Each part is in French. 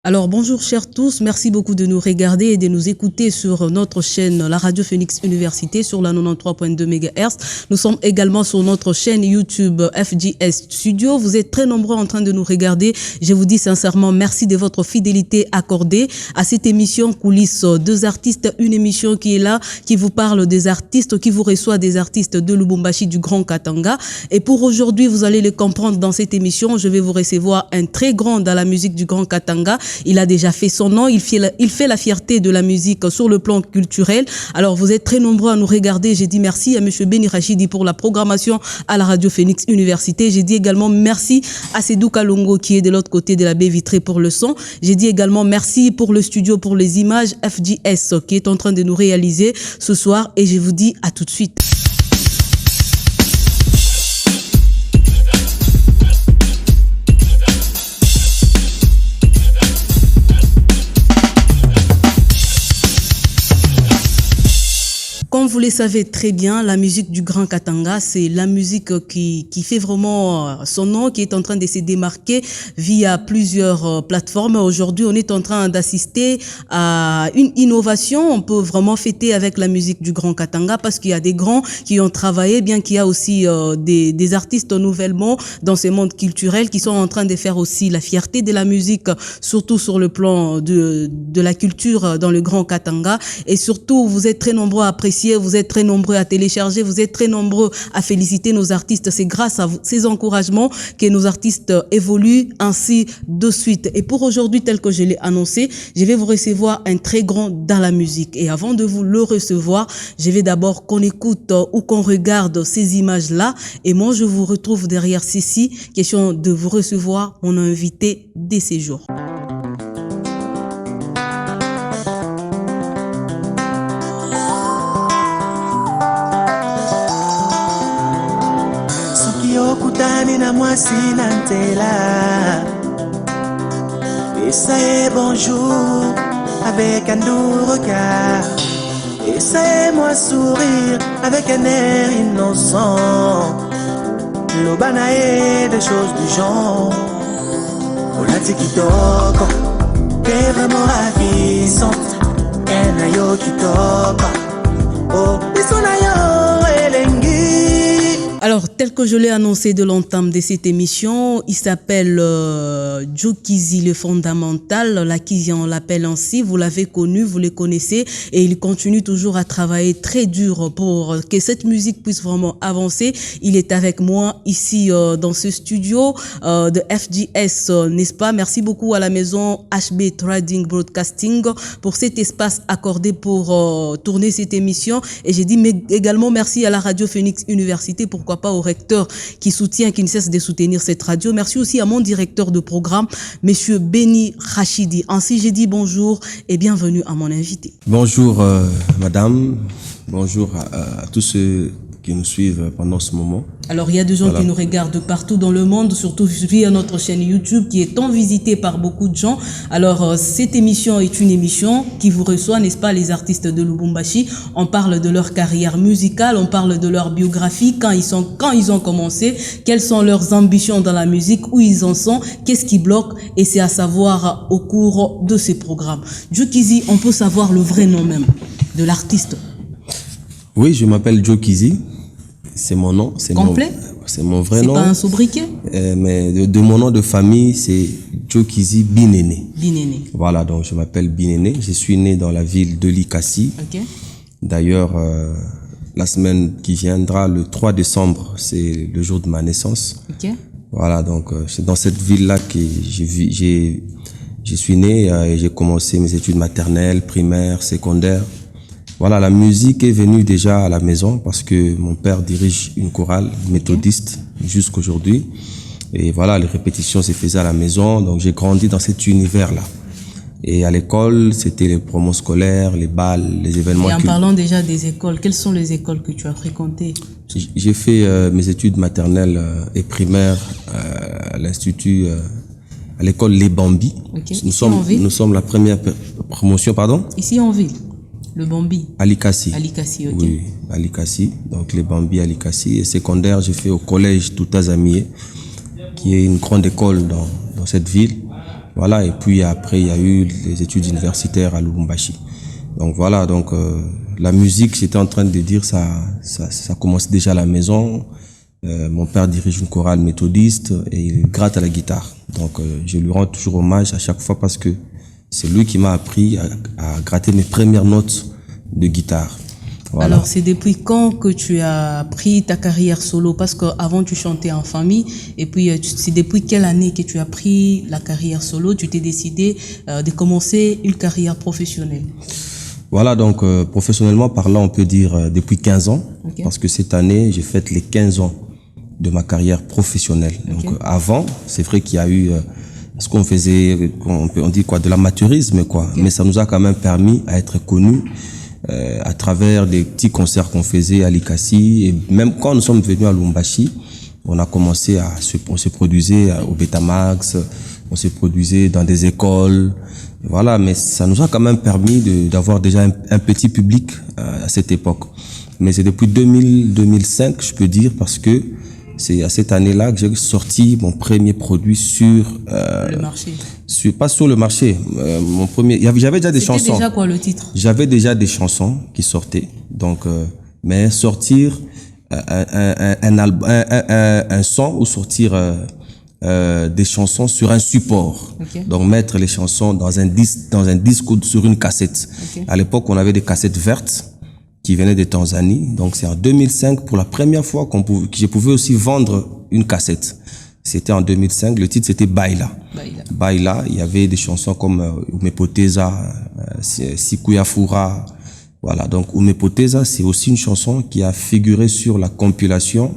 Alors bonjour chers tous, merci beaucoup de nous regarder et de nous écouter sur notre chaîne la Radio Phoenix Université sur la 93.2 MHz. Nous sommes également sur notre chaîne YouTube FGS Studio. Vous êtes très nombreux en train de nous regarder. Je vous dis sincèrement merci de votre fidélité accordée à cette émission Coulisses deux artistes, une émission qui est là, qui vous parle des artistes, qui vous reçoit des artistes de Lubumbashi, du Grand Katanga. Et pour aujourd'hui, vous allez le comprendre dans cette émission, je vais vous recevoir un très grand dans la musique du Grand Katanga. Il a déjà fait son nom, il fait la fierté de la musique sur le plan culturel. Alors vous êtes très nombreux à nous regarder. J'ai dit merci à monsieur Beni Rachidi pour la programmation à la Radio Phoenix Université. J'ai dit également merci à Sedou Kalongo qui est de l'autre côté de la baie vitrée pour le son. J'ai dit également merci pour le studio pour les images FGS qui est en train de nous réaliser ce soir et je vous dis à tout de suite. Comme vous le savez très bien, la musique du Grand Katanga, c'est la musique qui fait vraiment son nom, qui est en train de se démarquer via plusieurs plateformes. Aujourd'hui, on est en train d'assister à une innovation. On peut vraiment fêter avec la musique du Grand Katanga parce qu'il y a des grands qui ont travaillé, bien qu'il y a aussi des artistes nouvellement dans ce monde culturel qui sont en train de faire aussi la fierté de la musique, surtout sur le plan de la culture dans le Grand Katanga. Et surtout, vous êtes très nombreux à apprécier. Vous êtes très nombreux à télécharger, vous êtes très nombreux à féliciter nos artistes. C'est grâce à ces encouragements que nos artistes évoluent ainsi de suite. Et pour aujourd'hui, tel que je l'ai annoncé, je vais vous recevoir un très grand dans la musique. Et avant de vous le recevoir, je vais d'abord qu'on écoute ou qu'on regarde ces images-là. Et moi, je vous retrouve derrière ceci. Question de vous recevoir mon invité de ces jours. Okutani na mwasi na ntela et ça est bonjour avec un doux regard et ça est moi sourire avec un air innocent lobana et des choses du genre olati kitoko t'es vraiment ravissante enayo kitoko oh bisonayo elengi. Alors, tel que je l'ai annoncé de l'entame de cette émission, il s'appelle Joe Kizzy, le fondamental. La Kizzy, on l'appelle ainsi. Vous l'avez connu, vous le connaissez. Et il continue toujours à travailler très dur pour que cette musique puisse vraiment avancer. Il est avec moi ici dans ce studio de FGS, n'est-ce pas? Merci beaucoup à la maison HB Trading Broadcasting pour cet espace accordé pour tourner cette émission. Et j'ai dit mais également merci à la Radio Phoenix Université, pourquoi pas au recteur qui soutient, qui ne cesse de soutenir cette radio. Merci aussi à mon directeur de programme, monsieur Beni Rachidi. Ainsi, j'ai dit bonjour et bienvenue à mon invité. Bonjour madame, bonjour à tous ceux qui nous suivent pendant ce moment. Alors, il y a des gens qui nous regardent partout dans le monde, surtout via notre chaîne YouTube qui est tant visitée par beaucoup de gens. Alors, cette émission est une émission qui vous reçoit, n'est-ce pas, les artistes de Lubumbashi. On parle de leur carrière musicale, on parle de leur biographie, quand ils ont commencé, quelles sont leurs ambitions dans la musique, où ils en sont, qu'est-ce qui bloque, et c'est à savoir au cours de ces programmes. Joe Kizzy, on peut savoir le vrai nom même de l'artiste. Oui, je m'appelle Joe Kizzy. C'est mon nom. C'est complet? C'est mon vrai nom. C'est pas un sobriquet? Mais de mon nom de famille, c'est Joe Kizzy Binene. Binene. Voilà, donc je m'appelle Binene. Je suis né dans la ville de Likasi. Okay. D'ailleurs, la semaine qui viendra, le 3 décembre, c'est le jour de ma naissance. Okay. Voilà, donc c'est dans cette ville-là que je suis né et j'ai commencé mes études maternelles, primaires, secondaires. Voilà, la musique est venue déjà à la maison parce que mon père dirige une chorale méthodiste jusqu'aujourd'hui. Et voilà, les répétitions se faisaient à la maison, donc j'ai grandi dans cet univers-là. Et à l'école, c'était les promos scolaires, les balles, les événements. Et en parlant déjà des écoles, quelles sont les écoles que tu as fréquentées? J'ai fait mes études maternelles et primaires à l'institut, à l'école Les Bambis. Okay. Nous sommes la première promotion, pardon? Ici en ville. Le Bambi. À Likasi. À Likasi, ok. Oui, à Likasi. Donc les Bambis à Likasi. Et secondaire, j'ai fait au collège Toutazamié, qui est une grande école dans cette ville. Voilà, et puis après, il y a eu les études universitaires à Lubumbashi. Donc voilà, donc la musique, j'étais en train de dire, ça commençait déjà à la maison. Mon père dirige une chorale méthodiste et il gratte à la guitare. Donc je lui rends toujours hommage à chaque fois parce que c'est lui qui m'a appris à gratter mes premières notes de guitare. Voilà. Alors, c'est depuis quand que tu as pris ta carrière solo? Parce qu'avant, tu chantais en famille. Et puis, c'est depuis quelle année que tu as pris la carrière solo? Tu t'es décidé de commencer une carrière professionnelle? Voilà, donc professionnellement parlant, on peut dire depuis 15 ans. Okay. Parce que cette année, j'ai fait les 15 ans de ma carrière professionnelle. Okay. Donc avant, c'est vrai qu'il y a eu ce qu'on faisait, on dit quoi, de l'amateurisme, quoi. Okay. Mais ça nous a quand même permis à être connus à travers des petits concerts qu'on faisait à Likasi. Et même quand nous sommes venus à Lubumbashi, on a commencé on se produisait au Betamax, on se produisait dans des écoles. Voilà, mais ça nous a quand même permis d'avoir déjà un petit public à cette époque. Mais c'est depuis 2005, je peux dire, parce que c'est à cette année-là que j'ai sorti mon premier produit sur le marché. Pas sur le marché. Mon premier, j'avais déjà des chansons. C'était déjà quoi le titre? J'avais déjà des chansons qui sortaient. Donc, mais sortir un son ou sortir des chansons sur un support. Okay. Donc mettre les chansons dans un disque ou sur une cassette. Okay. À l'époque, on avait des cassettes vertes qui venaient de Tanzanie. Donc c'est en 2005 pour la première fois que je pouvais aussi vendre une cassette. C'était en 2005. Le titre c'était Baila. Baila. Il y avait des chansons comme Umepoteza, Sikuyafura. Voilà. Donc Umepoteza, c'est aussi une chanson qui a figuré sur la compilation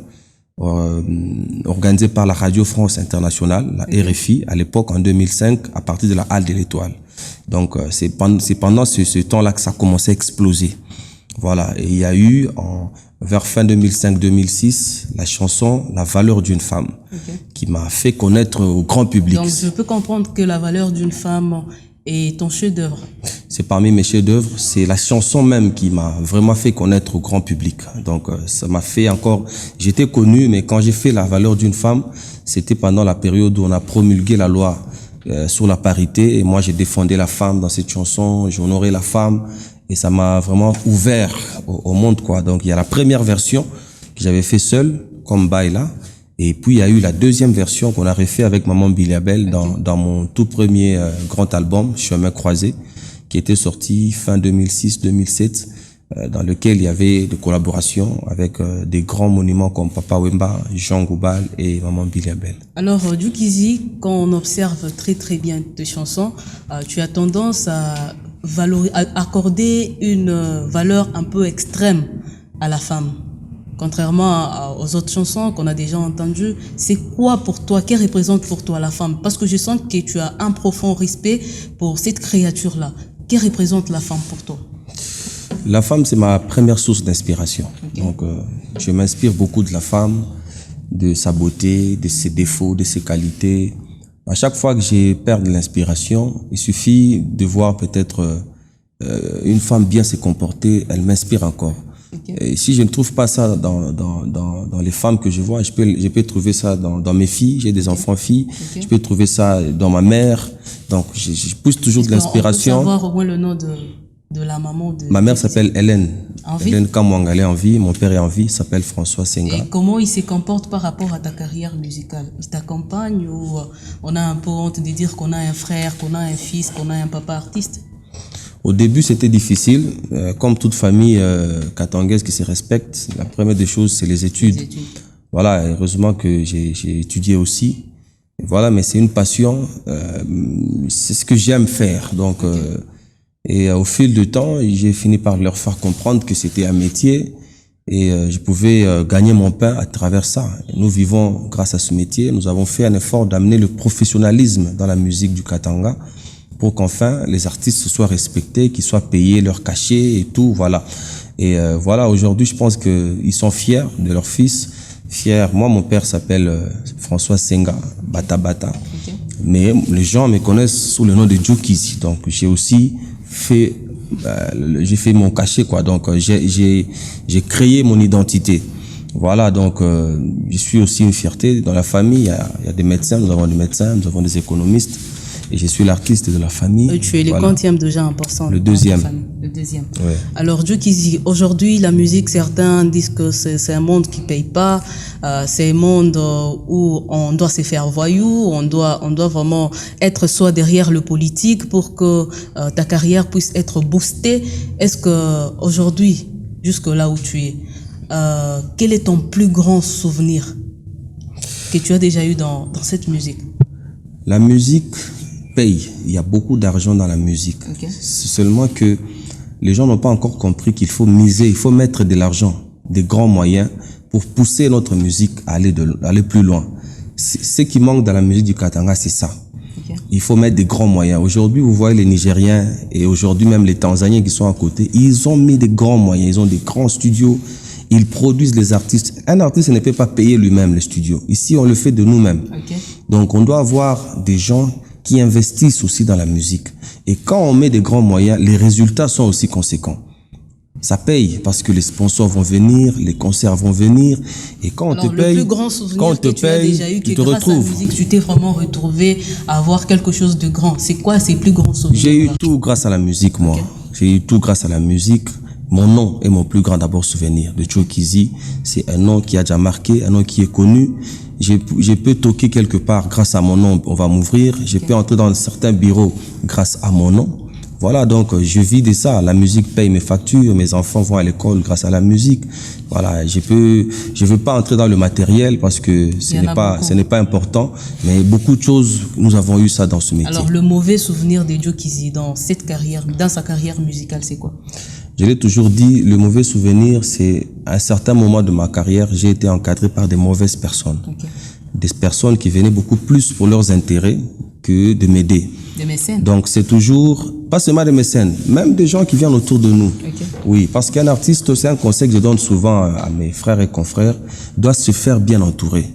organisée par la Radio France Internationale, la RFI, à l'époque en 2005, à partir de la Halle de l'Étoile. Donc c'est pendant ce temps-là que ça a commencé à exploser. Voilà, et il y a eu vers fin 2005-2006 la chanson La valeur d'une femme, okay, qui m'a fait connaître au grand public. Donc je peux comprendre que La valeur d'une femme est ton chef-d'œuvre. C'est parmi mes chefs-d'œuvre, c'est la chanson même qui m'a vraiment fait connaître au grand public. Donc ça m'a fait encore, j'étais connu, mais quand j'ai fait La valeur d'une femme, c'était pendant la période où on a promulgué la loi sur la parité, et moi j'ai défendu la femme dans cette chanson, j'ai honoré la femme. Et ça m'a vraiment ouvert au monde, quoi. Donc, il y a la première version que j'avais fait seul, comme Baila. Et puis, il y a eu la deuxième version qu'on a refait avec Maman Biliabel dans mon tout premier grand album, Chemin croisé, qui était sorti fin 2006-2007, dans lequel il y avait des collaborations avec des grands monuments comme Papa Wemba, Jean Goubal et Maman Biliabel. Alors, Djukizi, quand on observe très très bien tes chansons, tu as tendance à accorder une valeur un peu extrême à la femme. Contrairement aux autres chansons qu'on a déjà entendues, c'est quoi pour toi, qu'elle représente pour toi la femme? Parce que je sens que tu as un profond respect pour cette créature-là. Qu'elle représente la femme pour toi? La femme, c'est ma première source d'inspiration. Okay. Donc, je m'inspire beaucoup de la femme, de sa beauté, de ses défauts, de ses qualités. À chaque fois que j'ai perdu l'inspiration, il suffit de voir peut-être une femme bien se comporter, elle m'inspire encore. Okay. Et si je ne trouve pas ça dans les femmes que je vois, je peux trouver ça dans mes filles, j'ai des enfants filles, je peux trouver ça dans ma mère. Donc je pousse toujours de l'inspiration. On peut savoir au moins le nom de la maman de... Ma mère s'appelle Hélène. Hélène Kamwanga, elle est en vie. Mon père est en vie, s'appelle François Senga. Et comment il se comporte par rapport à ta carrière musicale? Il t'accompagne ou on a un peu honte de dire qu'on a un frère, qu'on a un fils, qu'on a un papa artiste? Au début, c'était difficile. Comme toute famille katangaise qui se respecte, la première des choses, c'est les études. Voilà, heureusement que j'ai étudié aussi. Voilà, mais c'est une passion. C'est ce que j'aime faire. Donc... Et au fil du temps, j'ai fini par leur faire comprendre que c'était un métier et je pouvais gagner mon pain à travers ça. Et nous vivons grâce à ce métier. Nous avons fait un effort d'amener le professionnalisme dans la musique du Katanga pour qu'enfin les artistes soient respectés, qu'ils soient payés leur cachet et tout. Voilà. Et voilà, aujourd'hui, je pense qu'ils sont fiers de leur fils. Fiers. Moi, mon père s'appelle François Senga, Bata Bata. Okay. Mais les gens me connaissent sous le nom de Djukizi. Donc, j'ai aussi j'ai fait mon cachet, quoi. Donc j'ai créé mon identité. Voilà, donc je suis aussi une fierté dans la famille. Il y a des médecins, nous avons des médecins, nous avons des économistes. Et je suis l'artiste de la famille. Et tu es le quantième déjà en passant. Le deuxième. Le deuxième. Ouais. Alors, Dieu Kizzy, aujourd'hui, la musique, certains disent que c'est un monde qui paye pas, c'est un monde où on doit se faire voyou, on doit vraiment être soit derrière le politique pour que ta carrière puisse être boostée. Est-ce que aujourd'hui, jusque là où tu es, quel est ton plus grand souvenir que tu as déjà eu dans cette musique? La musique paye. Il y a beaucoup d'argent dans la musique. Okay. C'est seulement que les gens n'ont pas encore compris qu'il faut miser, il faut mettre de l'argent, des grands moyens pour pousser notre musique à aller plus loin. Ce qui manque dans la musique du Katanga, c'est ça. Okay. Il faut mettre des grands moyens. Aujourd'hui, vous voyez les Nigériens et aujourd'hui même les Tanzaniens qui sont à côté, ils ont mis des grands moyens, ils ont des grands studios, ils produisent les artistes. Un artiste ne peut pas payer lui-même le studio. Ici, on le fait de nous-mêmes. Okay. Donc, on doit avoir des gens qui investissent aussi dans la musique. Et quand on met des grands moyens, les résultats sont aussi conséquents. Ça paye parce que les sponsors vont venir, les concerts vont venir. Et quand on te paye, le plus grand souvenir que tu as déjà eu, que grâce à la musique, tu t'es vraiment retrouvé à avoir quelque chose de grand. C'est quoi ces plus grands souvenirs? J'ai eu tout grâce à la musique, moi. Okay. J'ai eu tout grâce à la musique. Mon nom est mon plus grand d'abord souvenir de Joe Kizzy. C'est un nom qui a déjà marqué, un nom qui est connu. Je peux toquer quelque part grâce à mon nom, on va m'ouvrir. Je peux entrer dans certains bureaux grâce à mon nom. Voilà, donc je vis de ça. La musique paye mes factures, mes enfants vont à l'école grâce à la musique. Voilà, je veux pas entrer dans le matériel parce que ce n'est pas important, mais beaucoup de choses, nous avons eu ça dans ce métier. Alors le mauvais souvenir de Joe Kizzy dans sa carrière musicale, c'est quoi? Je l'ai toujours dit, le mauvais souvenir, c'est à un certain moment de ma carrière, j'ai été encadré par des mauvaises personnes. Okay. Des personnes qui venaient beaucoup plus pour leurs intérêts que de m'aider. Des mécènes? Donc c'est toujours, pas seulement des mécènes, même des gens qui viennent autour de nous. Okay. Oui, parce qu'un artiste, c'est un conseil que je donne souvent à mes frères et confrères, doit se faire bien entourer.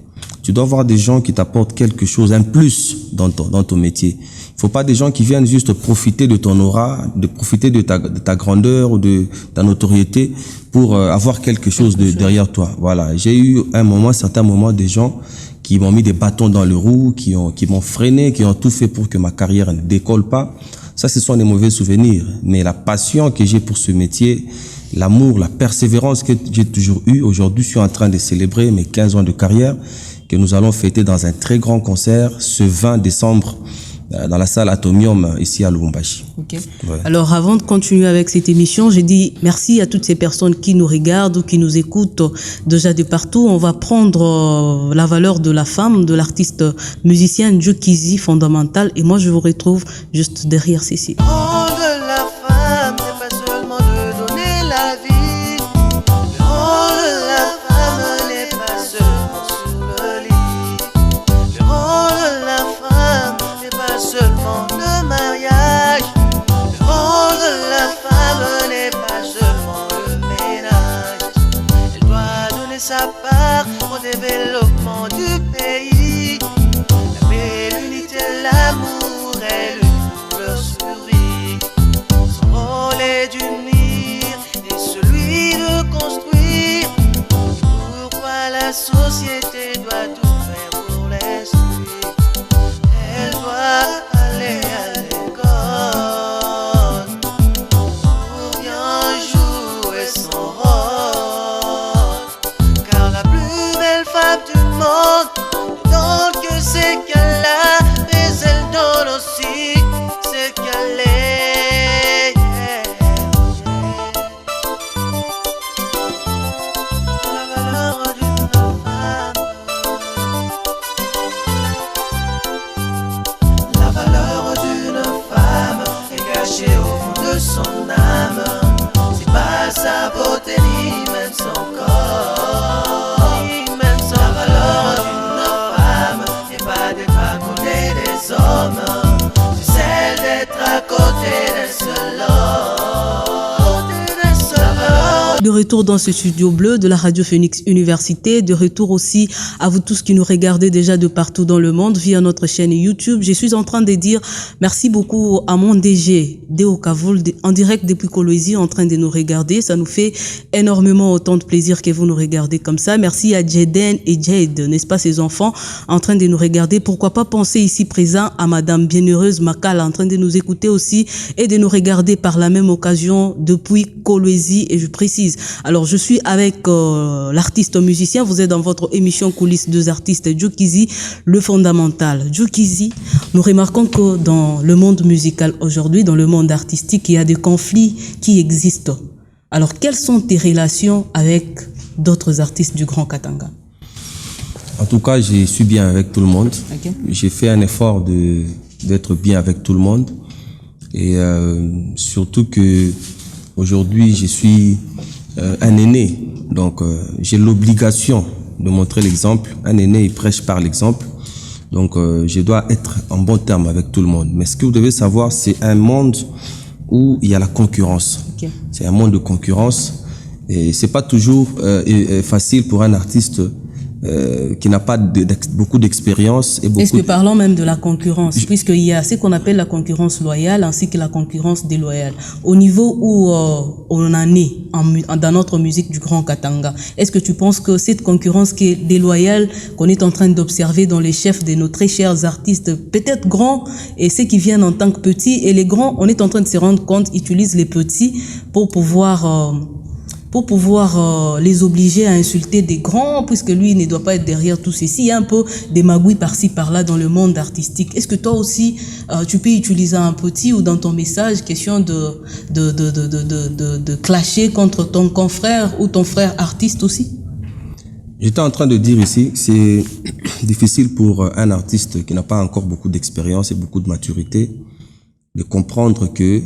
Tu dois avoir des gens qui t'apportent quelque chose, un plus dans ton métier. Il faut pas des gens qui viennent juste profiter de ton aura, de profiter de ta grandeur ou de ta notoriété pour avoir quelque chose derrière toi. Voilà. J'ai eu certains moments, des gens qui m'ont mis des bâtons dans le roue, qui m'ont freiné, qui ont tout fait pour que ma carrière ne décolle pas. Ça, ce sont des mauvais souvenirs. Mais la passion que j'ai pour ce métier, l'amour, la persévérance que j'ai toujours eue, aujourd'hui, je suis en train de célébrer mes 15 ans de carrière que nous allons fêter dans un très grand concert ce 20 décembre dans la salle Atomium ici à Lubumbashi. Okay. Ouais. Alors avant de continuer avec cette émission, j'ai dit merci à toutes ces personnes qui nous regardent ou qui nous écoutent déjà de partout. On va prendre la valeur de la femme, de l'artiste musicien Joe Kizzy, fondamental. Et moi je vous retrouve juste derrière ceci. Le rôle de la femme n'est pas seulement de donner la vie. Le rôle de la femme n'est pas seulement sur le lit. Le rôle de la femme n'est pas seulement le mariage. Le rôle de la femme n'est pas seulement le ménage. Elle doit donner sa part au développement du pays. La paix, l'unité, l'amour et leur survie. Son rôle est d'unir et celui de construire. Pourquoi la société doit tout faire pour l'instruire? Elle doit aller à l'école pour bien jouer son rôle. Car la plus belle femme du monde ne donne que ce qu'elle a, mais elle donne aussi ce qu'elle est. La valeur d'une femme, la valeur d'une femme est cachée au fond de son âme. C'est pas sa beauté ni même son corps, ni même son la valeur d'une femme n'est pas d'être à côté des hommes, c'est celle d'être à côté d'un seul homme. De retour dans ce studio bleu de la Radio Phoenix Université, de retour aussi à vous tous qui nous regardez déjà de partout dans le monde via notre chaîne YouTube. Je suis en train de dire merci beaucoup à mon DG, Deo Kavoul, en direct depuis Kolwezi, en train de nous regarder. Ça nous fait énormément autant de plaisir que vous nous regardez comme ça. Merci à Jaden et Jade, n'est-ce pas, ces enfants, en train de nous regarder. Pourquoi pas penser ici présent à Madame Bienheureuse Makala, en train de nous écouter aussi et de nous regarder par la même occasion depuis Kolwezi, et je précise. Alors, je suis avec l'artiste musicien. Vous êtes dans votre émission Coulisses deux artistes, Djoukizi, le fondamental. Djoukizi, nous remarquons que dans le monde musical aujourd'hui, dans le monde artistique, il y a des conflits qui existent. Alors, quelles sont tes relations avec d'autres artistes du Grand Katanga? En tout cas, je suis bien avec tout le monde. Okay. J'ai fait un effort d'être bien avec tout le monde. Et surtout que aujourd'hui, je suis un aîné, donc j'ai l'obligation de montrer l'exemple. Un aîné, il prêche par l'exemple. Donc je dois être en bon terme avec tout le monde. Mais ce que vous devez savoir, c'est un monde où il y a la concurrence. Okay. C'est un monde de concurrence. Et c'est pas toujours facile pour un artiste qui n'a pas beaucoup d'expérience. Est-ce que parlons même de la concurrence, puisqu'il y a ce qu'on appelle la concurrence loyale ainsi que la concurrence déloyale. Au niveau où on en est dans notre musique du Grand Katanga, est-ce que tu penses que cette concurrence qui est déloyale, qu'on est en train d'observer dans les chefs de nos très chers artistes, peut-être grands, et ceux qui viennent en tant que petits, et les grands, on est en train de se rendre compte, utilisent les petits pour pouvoir les obliger à insulter des grands, puisque lui ne doit pas être derrière tout ceci. Il y a un peu des magouilles par-ci, par-là dans le monde artistique. Est-ce que toi aussi, tu peux utiliser un petit ou dans ton message, question de clasher contre ton confrère ou ton frère artiste aussi? J'étais en train de dire ici, c'est difficile pour un artiste qui n'a pas encore beaucoup d'expérience et beaucoup de maturité de comprendre que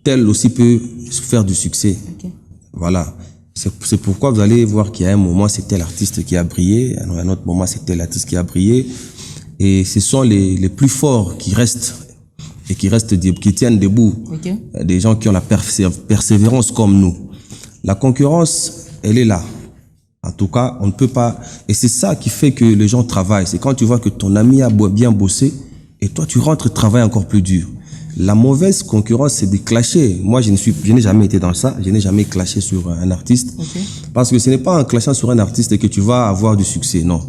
tel aussi peut faire du succès. Okay. Voilà. C'est pourquoi vous allez voir qu'il y a un moment, c'était l'artiste qui a brillé, à un autre moment, c'était l'artiste qui a brillé. Et ce sont les plus forts qui restent et qui tiennent debout. Okay. Des gens qui ont la persévérance comme nous. La concurrence, elle est là. En tout cas, on ne peut pas... Et c'est ça qui fait que les gens travaillent. C'est quand tu vois que ton ami a bien bossé et toi, tu rentres et travailles encore plus dur. La mauvaise concurrence, c'est de clasher. Moi, je n'ai jamais été dans ça. Je n'ai jamais clashé sur un artiste. Okay. Parce que ce n'est pas en clashant sur un artiste que tu vas avoir du succès, non.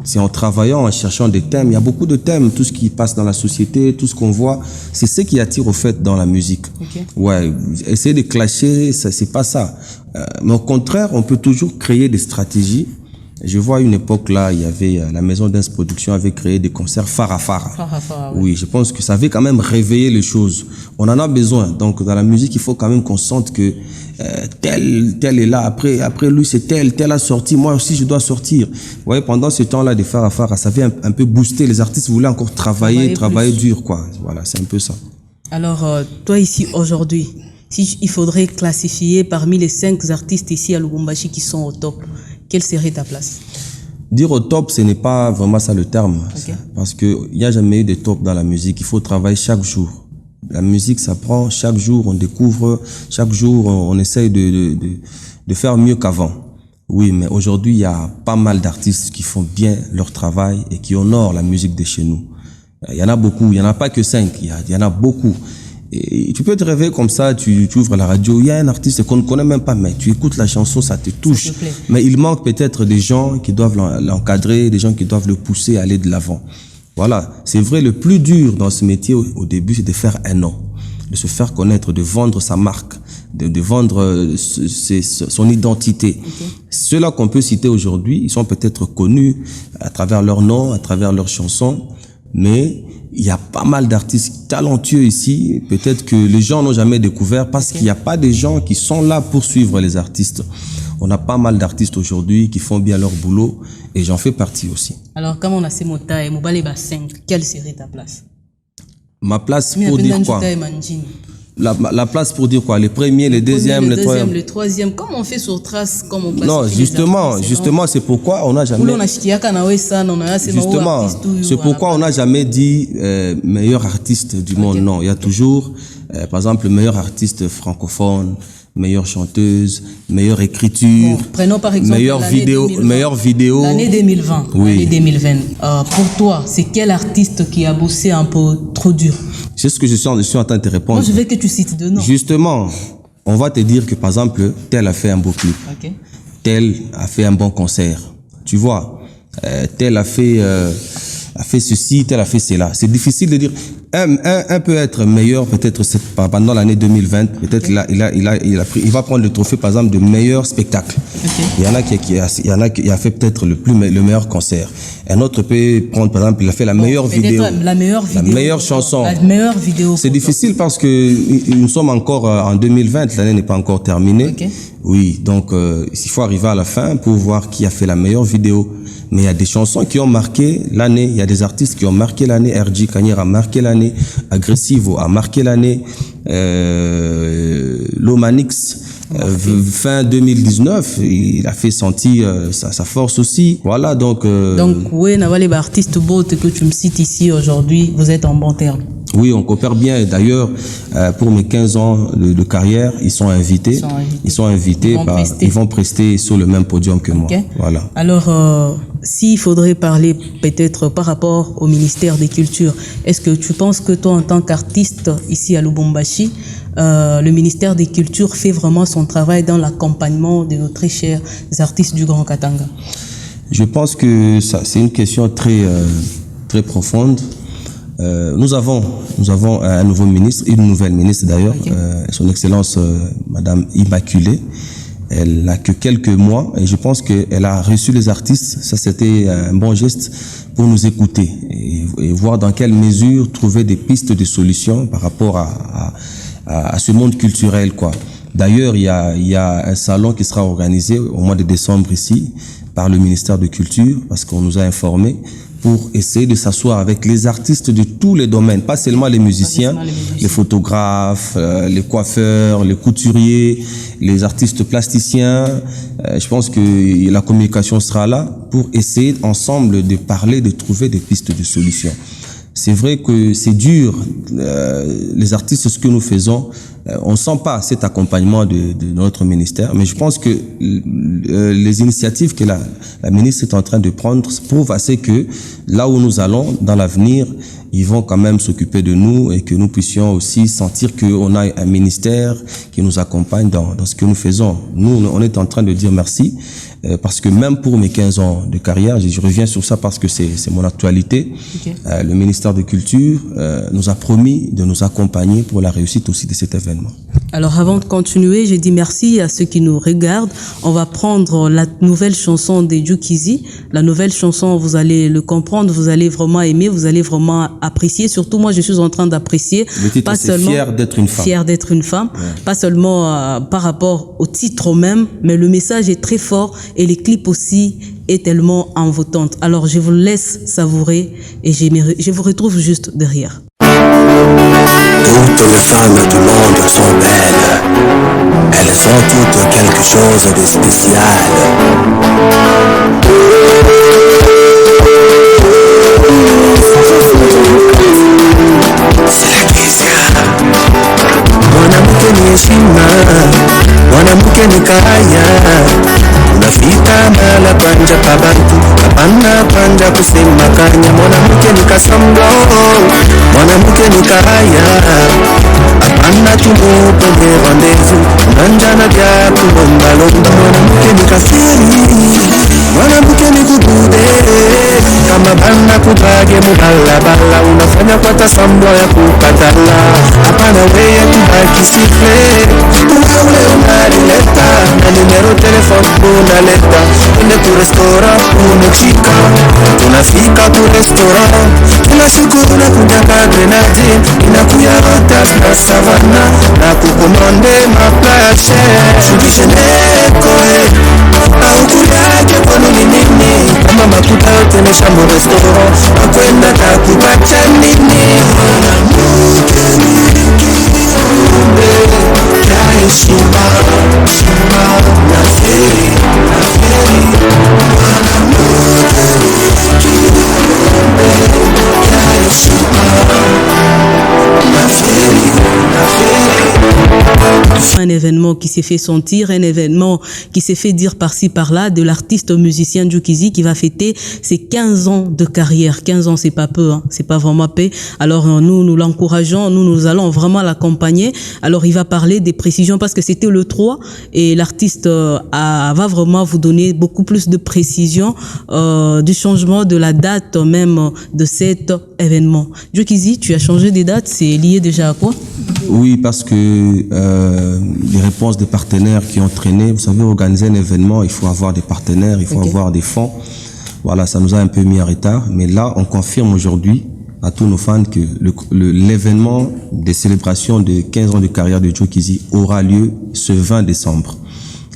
C'est en travaillant, en cherchant des thèmes. Il y a beaucoup de thèmes, tout ce qui passe dans la société, tout ce qu'on voit. C'est ce qui attire au fait dans la musique. Okay. Ouais, essayer de clasher, c'est pas ça. Mais au contraire, on peut toujours créer des stratégies. Je vois une époque là, il y avait la maison Dance Production avait créé des concerts Farafara. Ouais. Oui, je pense que ça avait quand même réveillé les choses. On en a besoin. Donc dans la musique, il faut quand même qu'on sente que tel est là. Après lui, c'est tel a sorti. Moi aussi, je dois sortir. Vous voyez, pendant ce temps-là des Farafara, ça avait un peu boosté. Les artistes voulaient encore travailler dur, quoi. Voilà, c'est un peu ça. Alors, toi ici aujourd'hui, si il faudrait classifier parmi les 5 artistes ici à Lubumbashi qui sont au top, quelle serait ta place? Dire au top, ce n'est pas vraiment ça le terme. Okay. Parce qu'il n'y a jamais eu de top dans la musique. Il faut travailler chaque jour. La musique, ça prend chaque jour, on découvre, chaque jour, on essaye de faire mieux qu'avant. Oui, mais aujourd'hui, il y a pas mal d'artistes qui font bien leur travail et qui honorent la musique de chez nous. Il y en a beaucoup, il n'y en a pas que 5, il y en a beaucoup. Et tu peux te réveiller comme ça, tu ouvres la radio, il y a un artiste qu'on ne connaît même pas, mais tu écoutes la chanson, ça te touche. Mais il manque peut-être des gens qui doivent l'encadrer, des gens qui doivent le pousser à aller de l'avant. Voilà, c'est vrai, le plus dur dans ce métier au début, c'est de faire un nom, de se faire connaître, de vendre sa marque, de vendre son identité. Okay. Ceux-là qu'on peut citer aujourd'hui, ils sont peut-être connus à travers leur nom, à travers leurs chansons, mais il y a pas mal d'artistes talentueux ici, peut-être que les gens n'ont jamais découvert parce qu'il n'y a pas des gens qui sont là pour suivre les artistes. On a pas mal d'artistes aujourd'hui qui font bien leur boulot et j'en fais partie aussi. Alors, comme on a ces mots taille, Moubaleba 5, quelle serait ta place? Ma place pour dire quoi? La place pour dire quoi? Les premiers, les deuxièmes, les troisièmes. Le troisième. Comment on fait sur trace, comme on passe? Non, justement, c'est pourquoi on n'a jamais. Justement, c'est pourquoi on n'a jamais dit meilleur artiste du monde. Non, il y a toujours, par exemple, le meilleur artiste francophone, meilleure chanteuse, meilleure écriture, Bon, prenons par exemple meilleure vidéo. L'année 2020. Oui. L'année 2020. Pour toi, c'est quel artiste qui a bossé un peu trop dur? C'est ce que je suis en train de te répondre. Moi, je veux que tu cites deux noms. Justement, on va te dire que par exemple, tel a fait un beau clip, Ok. tel a fait un bon concert. Tu vois, tel a fait ceci, tel a fait cela. C'est difficile de dire. Un peut être meilleur, peut-être pendant l'année 2020, peut-être il va prendre le trophée par exemple de meilleur spectacle. Okay. Il y en a qui a fait peut-être le meilleur concert. Un autre peut prendre par exemple, il a fait la meilleure vidéo, la meilleure chanson. La meilleure vidéo. C'est difficile parce que nous sommes encore en 2020, l'année n'est pas encore terminée. Okay. Oui, donc il faut arriver à la fin pour voir qui a fait la meilleure vidéo. Mais il y a des chansons qui ont marqué l'année, il y a des artistes qui ont marqué l'année. RJ Kanyera a marqué l'année, Aggressivo a marqué l'année, Lomanix fin 2019, il a fait sentir sa force aussi. Voilà, donc oui, les artistes beaux que tu me cites ici aujourd'hui, vous êtes en bon terme. Oui, on coopère bien. Et d'ailleurs, pour mes 15 ans de carrière, ils sont invités. Ils vont prester sur le même podium que moi. Voilà. Alors, s'il faudrait parler peut-être par rapport au ministère des Cultures, est-ce que tu penses que toi, en tant qu'artiste ici à Lubumbashi, le ministère des Cultures fait vraiment son travail dans l'accompagnement de nos très chers artistes du Grand Katanga? Je pense que c'est une question très profonde. Nous avons un nouveau ministre, une nouvelle ministre d'ailleurs, okay. Son Excellence Madame Immaculée. Elle n'a que quelques mois et je pense qu'elle a reçu les artistes. Ça, c'était un bon geste pour nous écouter et voir dans quelle mesure trouver des pistes de solutions par rapport à ce monde culturel, quoi. D'ailleurs, il y a un salon qui sera organisé au mois de décembre ici par le ministère de Culture parce qu'on nous a informés pour essayer de s'asseoir avec les artistes de tous les domaines, pas seulement les musiciens, les photographes, les coiffeurs, les couturiers, les artistes plasticiens. Je pense que la communication sera là pour essayer ensemble de parler, de trouver des pistes de solutions. C'est vrai que c'est dur, les artistes, ce que nous faisons, on ne sent pas cet accompagnement de notre ministère, mais je pense que les initiatives que la ministre est en train de prendre prouvent assez que là où nous allons, dans l'avenir, ils vont quand même s'occuper de nous et que nous puissions aussi sentir qu'on a un ministère qui nous accompagne dans ce que nous faisons. Nous, on est en train de dire merci parce que même pour mes 15 ans de carrière, je reviens sur ça parce que c'est mon actualité, okay. Le ministère de Culture nous a promis de nous accompagner pour la réussite aussi de cet événement. Alors avant de continuer, je dis merci à ceux qui nous regardent. On va prendre la nouvelle chanson de Jukizi. La nouvelle chanson, vous allez le comprendre, vous allez vraiment aimer, vous allez vraiment apprécier. Surtout moi, je suis en train d'apprécier. Le titre, c'est Fier d'être une femme. Fier d'être une femme. Ouais. Pas seulement par rapport au titre même, mais le message est très fort et les clips aussi est tellement envoûtante. Alors je vous laisse savourer et je vous retrouve juste derrière. Toutes les femmes du monde sont belles. Elles ont toutes quelque chose de spécial. C'est la question. Mwanamke ni heshima, mwanamke ni kaya. Unafika mala panja pabantu, hapana panja kusema kanya. Mwanamke ni kasamblo, mwanamke ni kaya. Hapana tumupende rendezvous, unanjana vya kulomba lomba. Mwanamke ni kafiri, mwanamke ni kukude. Kama bana kubage mubala bala, unafanya kwa tasamblo ya kukatala. Hapana wewe kubaki sifle, wewe unalileta na numero telefoni unaleta. Ende ku restaurant unachika, tunafika ku restaurant, tunashukuru na kutaka grenade, inakuya rotas na savana na kukomande maplache. Shukishe neko au kuyake kono ni nini, kama makuta yote nesha mu restaurant, akwenda takubacha nini. Mwanamke ni kiumbe ya heshima, heshima na feri, na feri. Mwanamke ni kiumbe ya heshima, na feri, na feri. un événement qui s'est fait sentir, un événement qui s'est fait dire par-ci par-là, de l'artiste musicien Joe Kizzy qui va fêter ses 15 ans de carrière. 15 ans, c'est pas peu, hein, c'est pas vraiment peu. Alors nous l'encourageons, nous allons vraiment l'accompagner. Alors il va parler des précisions parce que c'était le 3 et l'artiste va vraiment vous donner beaucoup plus de précisions du changement de la date même de cet événement. Joe Kizzy, tu as changé des dates, c'est lié déjà à quoi? Oui, parce que les réponses des partenaires qui ont traîné, vous savez, organiser un événement, il faut avoir des partenaires, il faut avoir des fonds. Voilà, ça nous a un peu mis en retard. Mais là, on confirme aujourd'hui à tous nos fans que l'événement des célébrations de 15 ans de carrière de Joe Kizzy aura lieu ce 20 décembre.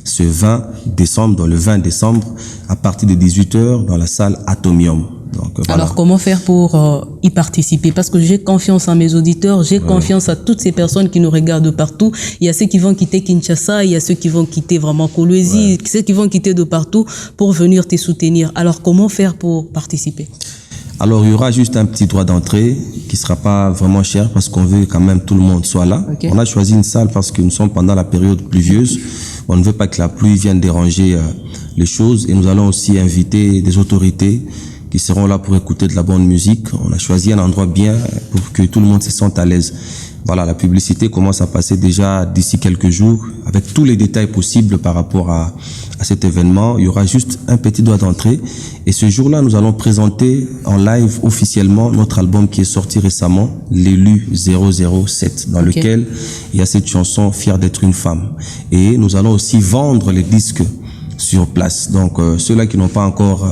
Ce 20 décembre, dans le 20 décembre, à partir de 18h, dans la salle Atomium. Donc, voilà. Alors, comment faire pour y participer? Parce que j'ai confiance en mes auditeurs, j'ai confiance à toutes ces personnes qui nous regardent partout. Il y a ceux qui vont quitter Kinshasa, il y a ceux qui vont quitter vraiment Kolwezi, ceux qui vont quitter de partout pour venir te soutenir. Alors, comment faire pour participer? Alors, il y aura juste un petit droit d'entrée qui sera pas vraiment cher parce qu'on veut quand même tout le monde soit là. On a choisi une salle parce que nous sommes pendant la période pluvieuse. On ne veut pas que la pluie vienne déranger les choses et nous allons aussi inviter des autorités qui seront là pour écouter de la bonne musique. On a choisi un endroit bien pour que tout le monde se sente à l'aise. Voilà, la publicité commence à passer déjà d'ici quelques jours avec tous les détails possibles par rapport à cet événement. Il y aura juste un petit droit d'entrée et ce jour-là, nous allons présenter en live officiellement notre album qui est sorti récemment, l'élu 007, dans lequel il y a cette chanson Fier d'être une femme. Et nous allons aussi vendre les disques sur place. Donc ceux-là qui n'ont pas encore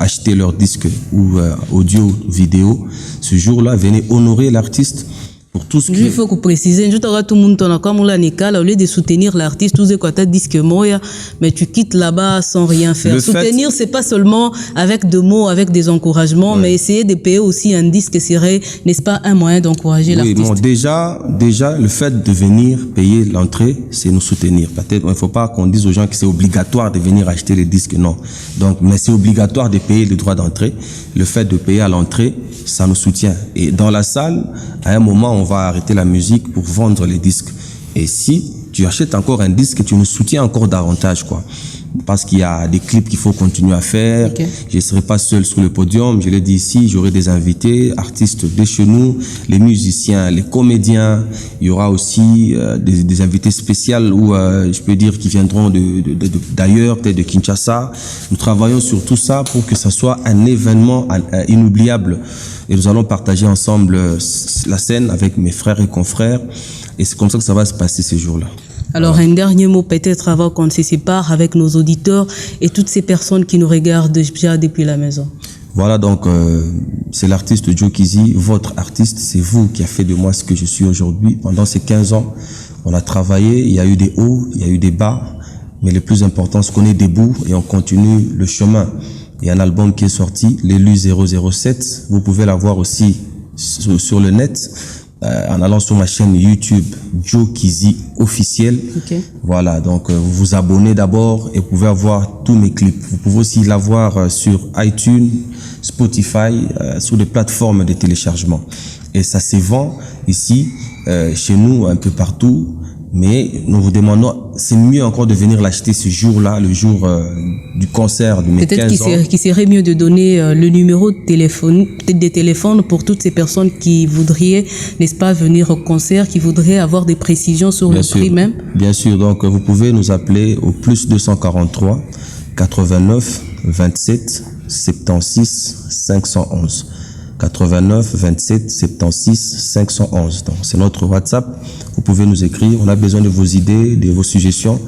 acheté leur disque ou audio, vidéo, ce jour-là, venez honorer l'artiste pour tout ce qui... Il faut que préciser, tout le monde comme on l'a au lieu de soutenir l'artiste, tout ce que tu disque moya, mais tu quittes là-bas sans rien faire. Soutenir, c'est pas seulement avec des mots, avec des encouragements, mais essayer de payer aussi un disque serait, n'est-ce pas, un moyen d'encourager l'artiste. Oui, bon, déjà, le fait de venir payer l'entrée, c'est nous soutenir. Peut-être, il faut pas qu'on dise aux gens que c'est obligatoire de venir acheter les disques, non. Donc, mais c'est obligatoire de payer les droits d'entrée. Le fait de payer à l'entrée, ça nous soutient. Et dans la salle, à un moment, on va arrêter la musique pour vendre les disques. Et si tu achètes encore un disque, tu nous soutiens encore davantage, quoi. Parce qu'il y a des clips qu'il faut continuer à faire. Je ne serai pas seul sur le podium. Je l'ai dit ici, j'aurai des invités, artistes de chez nous, les musiciens, les comédiens. Il y aura aussi des invités spéciaux où je peux dire qui viendront d'ailleurs, peut-être de Kinshasa. Nous travaillons sur tout ça pour que ça soit un événement inoubliable. Et nous allons partager ensemble la scène avec mes frères et confrères. Et c'est comme ça que ça va se passer ces jours-là. Alors, un dernier mot peut-être avant qu'on ne se sépare avec nos auditeurs et toutes ces personnes qui nous regardent déjà depuis la maison. Voilà, donc c'est l'artiste Joe Kizzy, votre artiste, c'est vous qui a fait de moi ce que je suis aujourd'hui. Pendant ces 15 ans, on a travaillé, il y a eu des hauts, il y a eu des bas, mais le plus important, c'est qu'on est debout et on continue le chemin. Il y a un album qui est sorti, l'élu 007, vous pouvez l'avoir aussi sur le net. En allant sur ma chaîne YouTube Joe Kizzy officiel. Voilà, donc vous vous abonnez d'abord et vous pouvez avoir tous mes clips. Vous pouvez aussi l'avoir sur iTunes, Spotify, sur des plateformes de téléchargement. Et ça se vend ici, chez nous, un peu partout. Mais nous vous demandons, c'est mieux encore de venir l'acheter ce jour-là, le jour du concert de mes 15 ans. Peut-être qu'il serait mieux de donner le numéro de téléphone, peut-être des téléphones pour toutes ces personnes qui voudraient, n'est-ce pas, venir au concert, qui voudraient avoir des précisions sur le prix même. Bien sûr, donc vous pouvez nous appeler au plus 243 89 27 76 511. 89 27 76 511. Donc c'est notre WhatsApp. Vous pouvez nous écrire. On a besoin de vos idées, de vos suggestions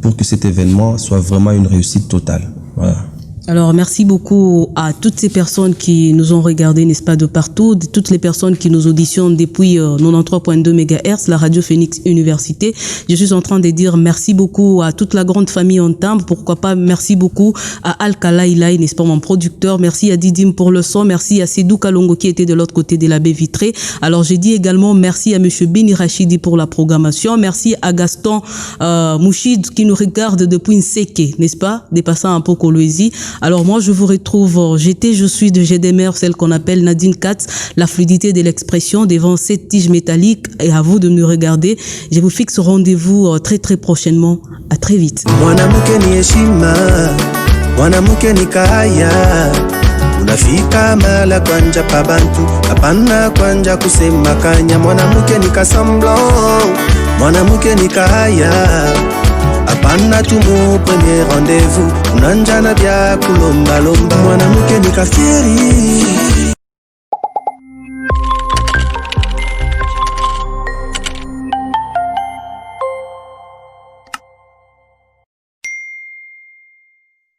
pour que cet événement soit vraiment une réussite totale. Voilà. Alors, merci beaucoup à toutes ces personnes qui nous ont regardés, n'est-ce pas, de partout, de toutes les personnes qui nous auditionnent depuis 93.2 MHz, la radio Phoenix Université. Je suis en train de dire merci beaucoup à toute la grande famille en timbre, pourquoi pas merci beaucoup à Alkala Ilai, n'est-ce pas, mon producteur, merci à Didim pour le son, merci à Sédou Kalongo qui était de l'autre côté de la baie vitrée. Alors, j'ai dit également merci à monsieur Beni Rachidi pour la programmation, merci à Gaston Mouchid qui nous regarde depuis Nseke, n'est-ce pas, dépassant un peu Kolwezi. Alors moi, je vous retrouve, je suis de GDMR, celle qu'on appelle Nadine Katz, la fluidité de l'expression devant cette tige métallique, et à vous de me regarder. Je vous fixe rendez-vous très très prochainement. À très vite. Mwanamke ni heshima, mwanamke ni kaya. Unafika mala kwanja pa bantu, hapana kwanja kusema kanya. Mwanamke ni kasamblant, mwanamke ni kaya. Hapana tumu premier rendez-vous, unanjana bya kulomba lomba. Mwanamke ni kafieri,